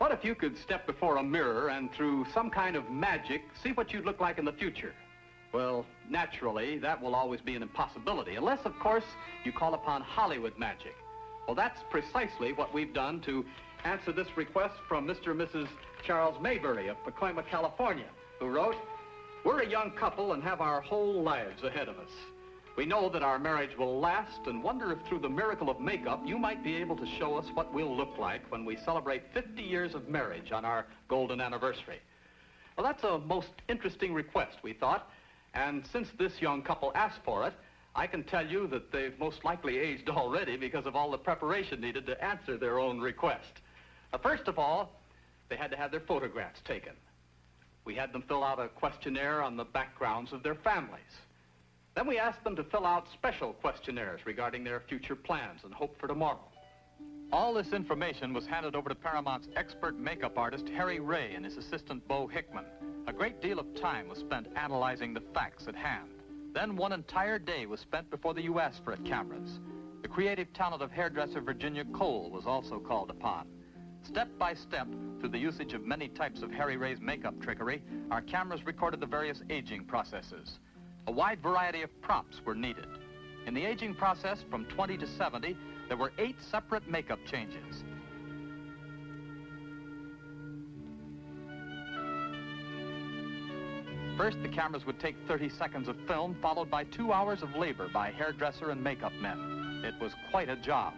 What if you could step before a mirror and through some kind of magic see what you'd look like in the future? Well, naturally, that will always be an impossibility, unless, of course, you call upon Hollywood magic. Well, that's precisely what we've done to answer this request from Mr. and Mrs. Charles Maybury of Pacoima, California, who wrote, "We're a young couple and have our whole lives ahead of us. We know that our marriage will last and wonder if through the miracle of makeup you might be able to show us what we'll look like when we celebrate 50 years of marriage on our golden anniversary." Well, that's a most interesting request, we thought, and since this young couple asked for it, I can tell you that they've most likely aged already because of all the preparation needed to answer their own request. First of all, they had to have their photographs taken. We had them fill out a questionnaire on the backgrounds of their families. Then we asked them to fill out special questionnaires regarding their future plans and hope for tomorrow. All this information was handed over to Paramount's expert makeup artist, Harry Ray, and his assistant, Beau Hickman. A great deal of time was spent analyzing the facts at hand. Then one entire day was spent before the U.S. for cameras. The creative talent of hairdresser Virginia Cole was also called upon. Step by step, through the usage of many types of Harry Ray's makeup trickery, our cameras recorded the various aging processes. A wide variety of props were needed. In the aging process from 20 to 70, there were 8 separate makeup changes. First, the cameras would take 30 seconds of film, followed by 2 hours of labor by hairdresser and makeup men. It was quite a job.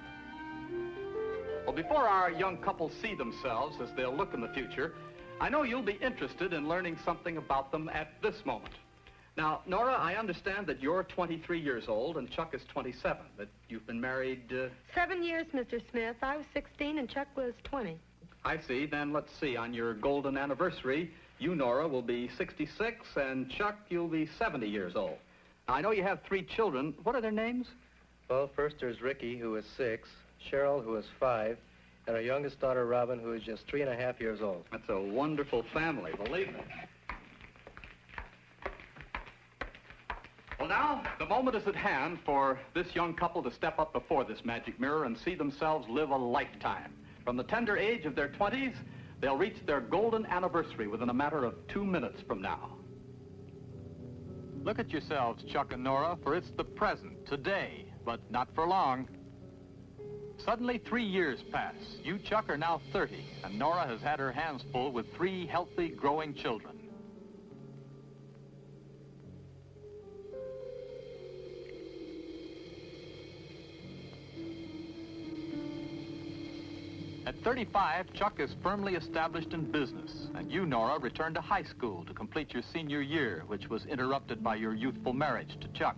Well, before our young couple see themselves as they'll look in the future, I know you'll be interested in learning something about them at this moment. Now, Nora, I understand that you're 23 years old and Chuck is 27, that you've been married... 7 years, Mr. Smith. I was 16 and Chuck was 20. I see. Then let's see. On your golden anniversary, you, Nora, will be 66, and Chuck, you'll be 70 years old. Now, I know you have 3 children. What are their names? Well, first there's Ricky, who is 6, Cheryl, who is 5, and our youngest daughter, Robin, who is just 3.5 years old. That's a wonderful family, believe me. Well, now, the moment is at hand for this young couple to step up before this magic mirror and see themselves live a lifetime. From the tender age of their 20s, they'll reach their golden anniversary within a matter of 2 minutes from now. Look at yourselves, Chuck and Nora, for it's the present, today, but not for long. Suddenly, 3 years pass. You, Chuck, are now 30, and Nora has had her hands full with 3 healthy, growing children. At 35, Chuck is firmly established in business, and you, Nora, return to high school to complete your senior year, which was interrupted by your youthful marriage to Chuck.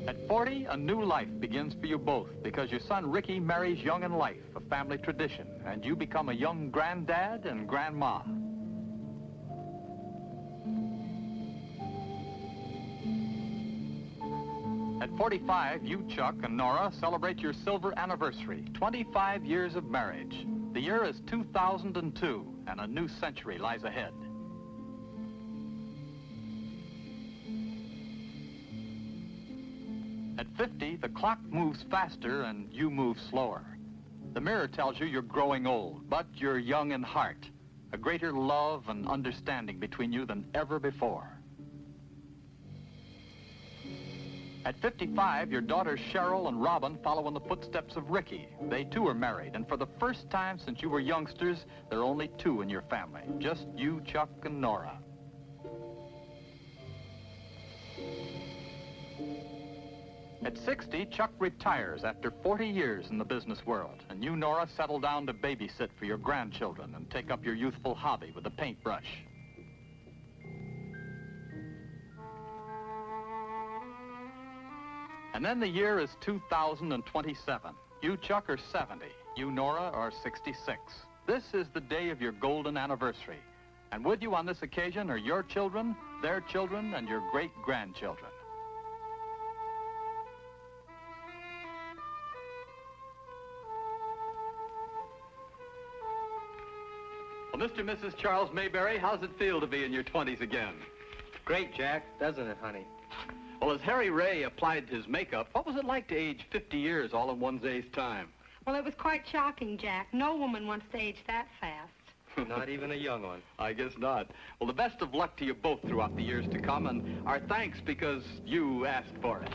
At 40, a new life begins for you both, because your son Ricky marries young in life, a family tradition, and you become a young granddad and grandma. At 45, you, Chuck, and Nora celebrate your silver anniversary, 25 years of marriage. The year is 2002, and a new century lies ahead. At 50, the clock moves faster and you move slower. The mirror tells you you're growing old, but you're young in heart. A greater love and understanding between you than ever before. At 55, your daughters Cheryl and Robin follow in the footsteps of Ricky. They too are married, and for the first time since you were youngsters, there are only 2 in your family. Just you, Chuck, and Nora. At 60, Chuck retires after 40 years in the business world, and you, Nora, settle down to babysit for your grandchildren and take up your youthful hobby with a paintbrush. And then the year is 2027. You, Chuck, are 70. You, Nora, are 66. This is the day of your golden anniversary. And with you on this occasion are your children, their children, and your great-grandchildren. Well, Mr. and Mrs. Charles Maybury, how's it feel to be in your 20s again? Great, Jack, doesn't it, honey? Well, as Harry Ray applied his makeup, what was it like to age 50 years all in one day's time? Well, it was quite shocking, Jack. No woman wants to age that fast. Not even a young one. I guess not. Well, the best of luck to you both throughout the years to come, and our thanks because you asked for it.